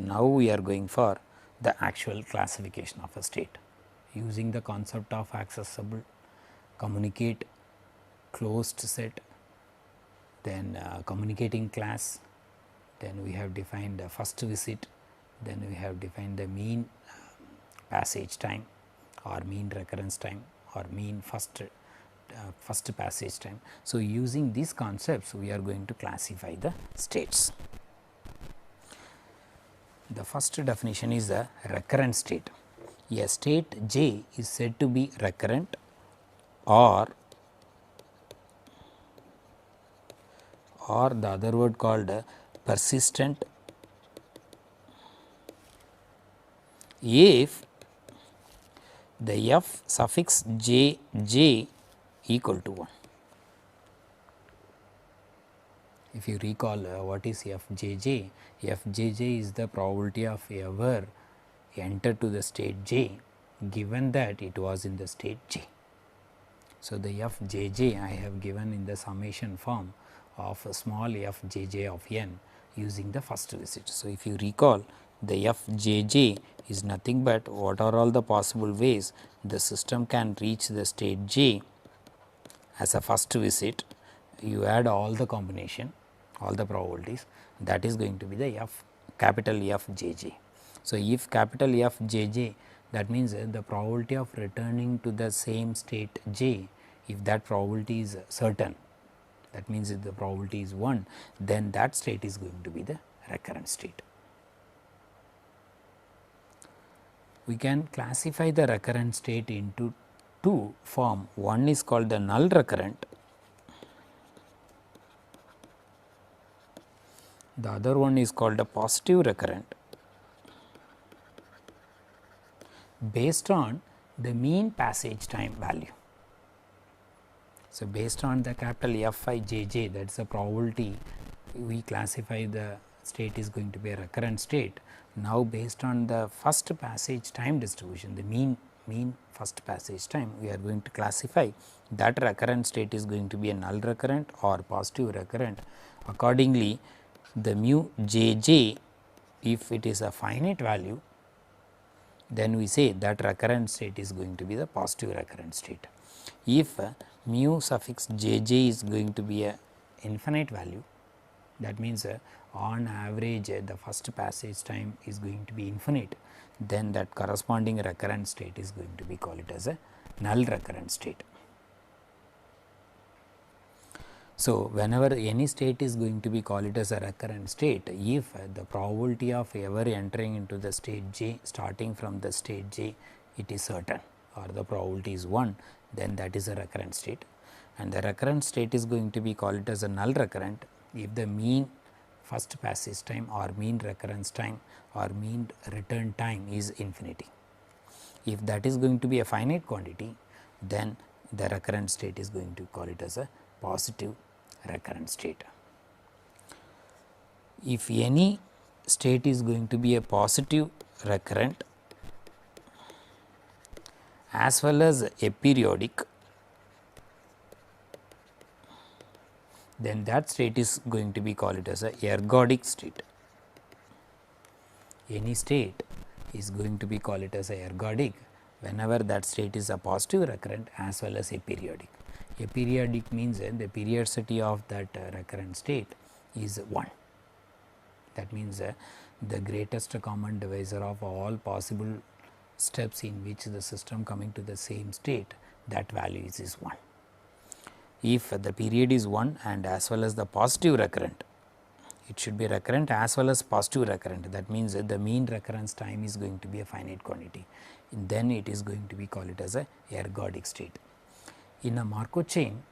now we are going for the actual classification of a state using the concept of accessible, communicate, closed set, then communicating class, then we have defined the first visit, then we have defined the mean passage time or mean recurrence time or mean first passage time. So, using these concepts we are going to classify the states. The first definition is the recurrent state. A state J is said to be recurrent or the other word called persistent if the f suffix j equal to 1. If you recall what is FJJ? FJJ is the probability of ever enter to the state J given that it was in the state J. So, the FJJ I have given in the summation form of a small FJJ of n using the first visit. So, if you recall, the FJJ is nothing but what are all the possible ways the system can reach the state J as a first visit. You add all the combination, all the probabilities, that is going to be the capital FJJ. So, if capital FJJ, that means the probability of returning to the same state J, if that probability is certain, that means if the probability is 1, then that state is going to be the recurrent state. We can classify the recurrent state into two form. One is called the null recurrent, the other one is called a positive recurrent based on the mean passage time value. So, based on the capital Fij, that is the probability we classify the state is going to be a recurrent state. Now, based on the first passage time distribution, the mean first passage time, we are going to classify that recurrent state is going to be a null recurrent or positive recurrent. Accordingly, the mu jj, if it is a finite value, then we say that recurrent state is going to be the positive recurrent state. If mu suffix jj is going to be a infinite value, that means on average the first passage time is going to be infinite, then that corresponding recurrent state is going to be called it as a null recurrent state. So, whenever any state is going to be called it as a recurrent state, if the probability of ever entering into the state J starting from the state J it is certain or the probability is 1, then that is a recurrent state, and the recurrent state is going to be called as a null recurrent if the mean first passage time or mean recurrence time or mean return time is infinity. If that is going to be a finite quantity, then the recurrent state is going to call it as a positive recurrent state. If any state is going to be a positive recurrent as well as aperiodic, then that state is going to be called it as a ergodic state. Any state is going to be called it as a ergodic whenever that state is a positive recurrent as well as aperiodic. Aperiodic means the periodicity of that recurrent state is 1. That means the greatest common divisor of all possible steps in which the system coming to the same state, that value is 1. If the period is 1 and as well as the positive recurrent, it should be recurrent as well as positive recurrent, that means the mean recurrence time is going to be a finite quantity, then it is going to be called it as a ergodic state. In a Markov chain,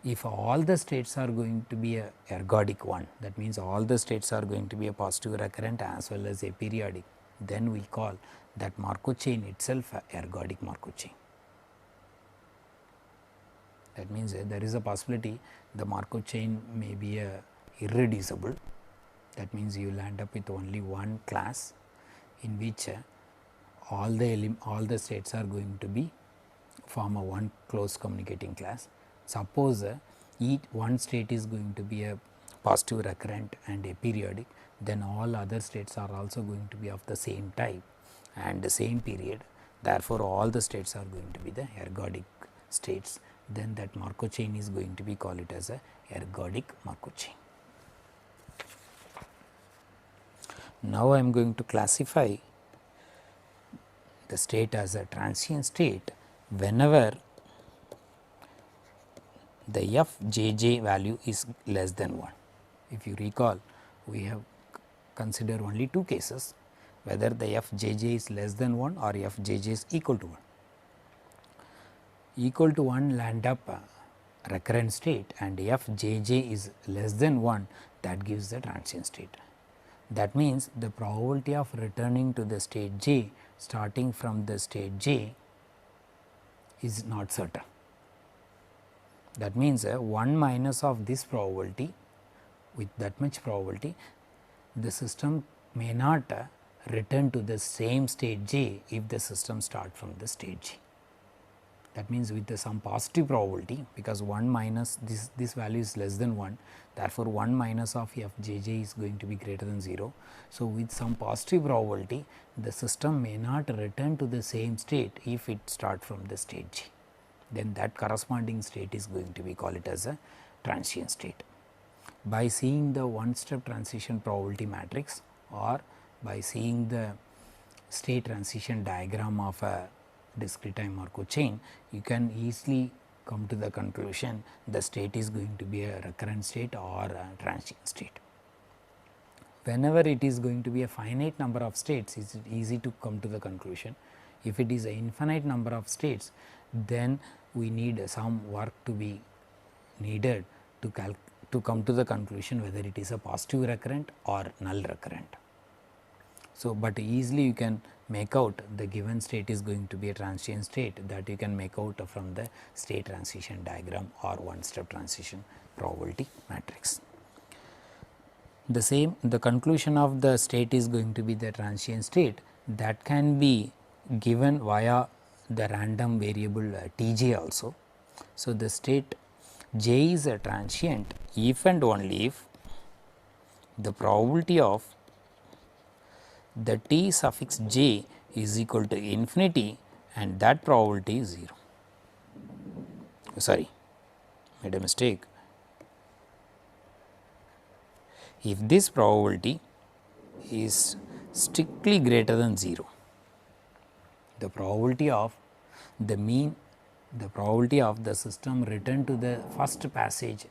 if all the states are going to be a ergodic one, that means all the states are going to be a positive recurrent as well as aperiodic, then we call that Markov chain itself a ergodic Markov chain. That means there is a possibility the Markov chain may be irreducible, that means you will end up with only one class in which all the states are going to be form a one close communicating class. Suppose each one state is going to be a positive recurrent and aperiodic, then all other states are also going to be of the same type and the same period. Therefore, all the states are going to be the ergodic states, then that Markov chain is going to be called it as a ergodic Markov chain. Now, I am going to classify the state as a transient state whenever the FJJ value is less than 1. If you recall, we have considered only two cases, whether the FJJ is less than 1 or FJJ is equal to 1. Equal to 1 will end up a recurrent state, and FJJ is less than 1, that gives the transient state. That means, the probability of returning to the state J starting from the state J is not certain. That means, 1 minus of this probability, with that much probability, the system may not return to the same state J if the system start from the state J. That means, with some positive probability, because 1 minus this value is less than 1, therefore, 1 minus of FJJ is going to be greater than 0. So, with some positive probability, the system may not return to the same state if it start from the state J, then that corresponding state is going to be called it as a transient state. By seeing the one step transition probability matrix or by seeing the state transition diagram of a discrete time Markov chain, you can easily come to the conclusion the state is going to be a recurrent state or a transient state. Whenever it is going to be a finite number of states, it is easy to come to the conclusion. If it is an infinite number of states, then we need some work to be needed to come to the conclusion whether it is a positive recurrent or null recurrent. So, but easily you can make out the given state is going to be a transient state, that you can make out from the state transition diagram or one step transition probability matrix. The same, the conclusion of the state is going to be the transient state, that can be given via the random variable Tj also. So, the state J is a transient if and only if the probability of the T suffix j is equal to infinity and that probability is 0. Sorry, made a mistake. If this probability is strictly greater than 0, the probability of the mean, the probability of the system return to the first passage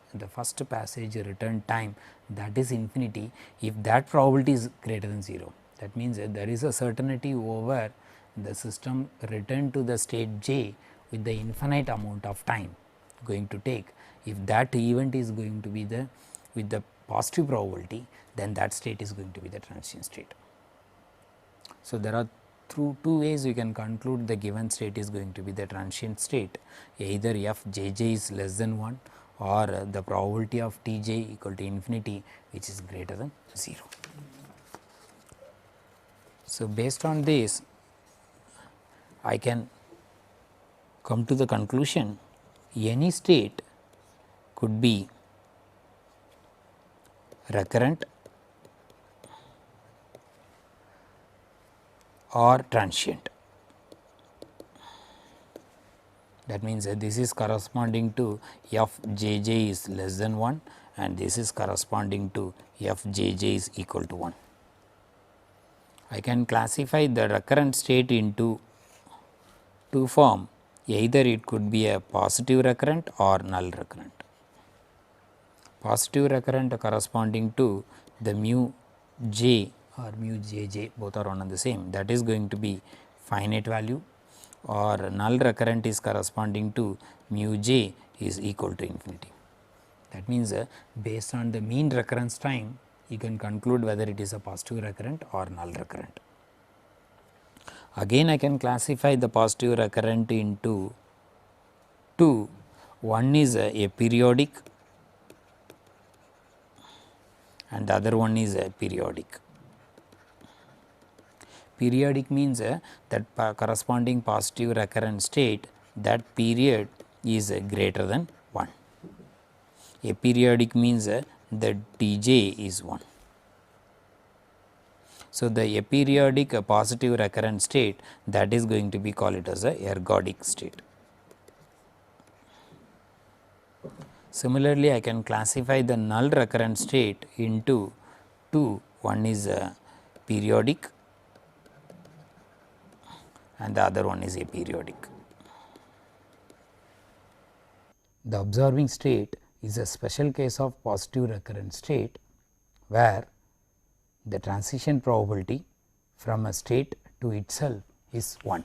return time, that is infinity. If that probability is greater than 0, that means that there is a certainty over the system return to the state j with the infinite amount of time going to take. If that event is going to be with the positive probability, then that state is going to be the transient state. So, there are through two ways you can conclude the given state is going to be the transient state, either f j j is less than 1 or the probability of T j equal to infinity, which is greater than 0. So, based on this, I can come to the conclusion any state could be recurrent or transient. That means that this is corresponding to f j j is less than 1 and this is corresponding to f j j is equal to 1. I can classify the recurrent state into two form, either it could be a positive recurrent or null recurrent. Positive recurrent corresponding to the mu j or mu jj, both are one and the same, that is going to be finite value, or null recurrent is corresponding to mu j is equal to infinity. That means, based on the mean recurrence time, you can conclude whether it is a positive recurrent or null recurrent. Again, I can classify the positive recurrent into two. One is a periodic and the other one is a periodic. Periodic means that corresponding positive recurrent state, that period is greater than 1. A periodic means that T j is 1. So, the aperiodic positive recurrent state, that is going to be called it as a ergodic state. Similarly, I can classify the null recurrent state into two. One is periodic and the other one is aperiodic. The observing state is a special case of positive recurrent state, where the transition probability from a state to itself is 1.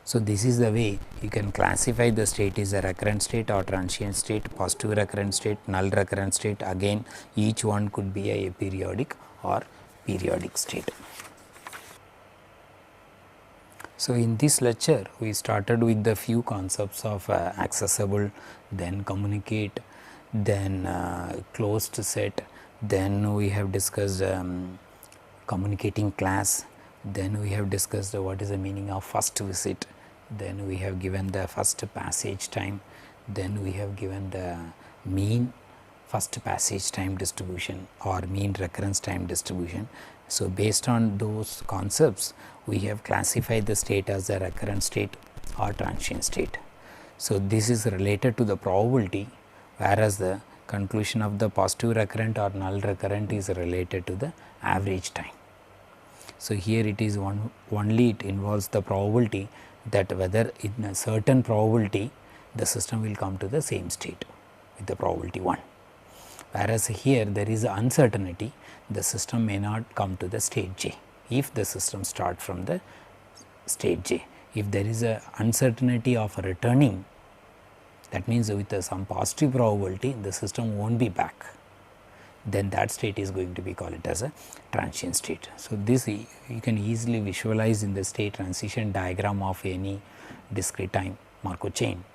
So, this is the way you can classify the state is a recurrent state or transient state, positive recurrent state, null recurrent state. Again, each one could be a aperiodic or periodic state. So, in this lecture we started with the few concepts of accessible, then communicate, then closed set, then we have discussed communicating class, then we have discussed what is the meaning of first visit, then we have given the first passage time, then we have given the mean first passage time distribution or mean recurrence time distribution. So, based on those concepts, we have classified the state as a recurrent state or transient state. So, this is related to the probability, whereas the conclusion of the positive recurrent or null recurrent is related to the average time. So, here it is only it involves the probability that whether in a certain probability the system will come to the same state with the probability 1. Whereas, here there is uncertainty, the system may not come to the state j if the system start from the state j. If there is a uncertainty of returning, that means with some positive probability the system will not be back, then that state is going to be called it as a transient state. So, this you can easily visualize in the state transition diagram of any discrete time Markov chain.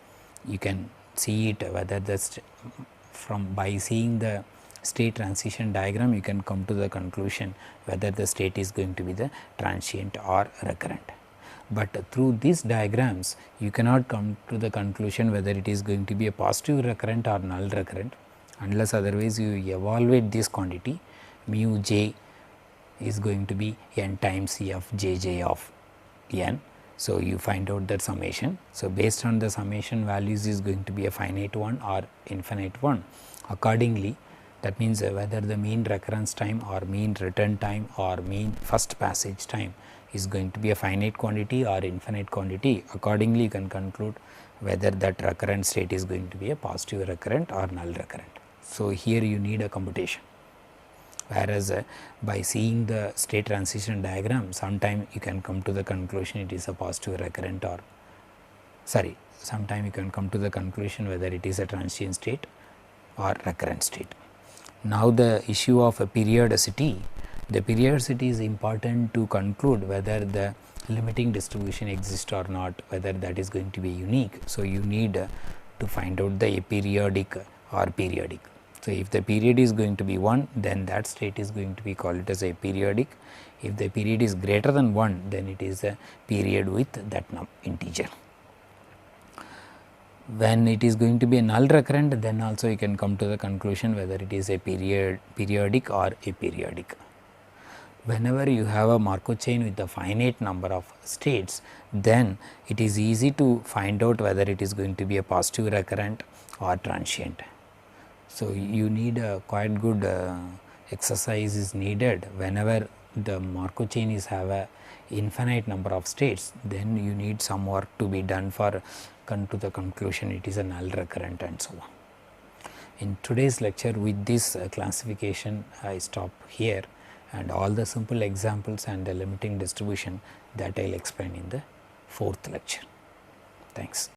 You can see it whether the from by seeing the state transition diagram, you can come to the conclusion whether the state is going to be the transient or recurrent. But through these diagrams you cannot come to the conclusion whether it is going to be a positive recurrent or null recurrent, unless otherwise you evaluate this quantity mu j is going to be n times f j j of n. So, you find out that summation. So, based on the summation values is going to be a finite one or infinite one. Accordingly, that means whether the mean recurrence time or mean return time or mean first passage time is going to be a finite quantity or infinite quantity. Accordingly, you can conclude whether that recurrent state is going to be a positive recurrent or null recurrent. So, here you need a computation, whereas by seeing the state transition diagram, sometime you can come to the conclusion it is a positive recurrent or sometime you can come to the conclusion whether it is a transient state or recurrent state. Now, the issue of a periodicity, the periodicity is important to conclude whether the limiting distribution exists or not, whether that is going to be unique. So, you need to find out the aperiodic or periodic. So, if the period is going to be 1, then that state is going to be called as a periodic. If the period is greater than 1, then it is a period with that integer. When it is going to be a null recurrent, then also you can come to the conclusion whether it is a periodic or aperiodic. Whenever you have a Markov chain with a finite number of states, then it is easy to find out whether it is going to be a positive recurrent or transient. So, you need a quite good exercise is needed whenever the Markov chain is have a infinite number of states, then you need some work to be done for come to the conclusion it is a null recurrent and so on. In today's lecture, with this classification I stop here, and all the simple examples and the limiting distribution that I will explain in the fourth lecture. Thanks.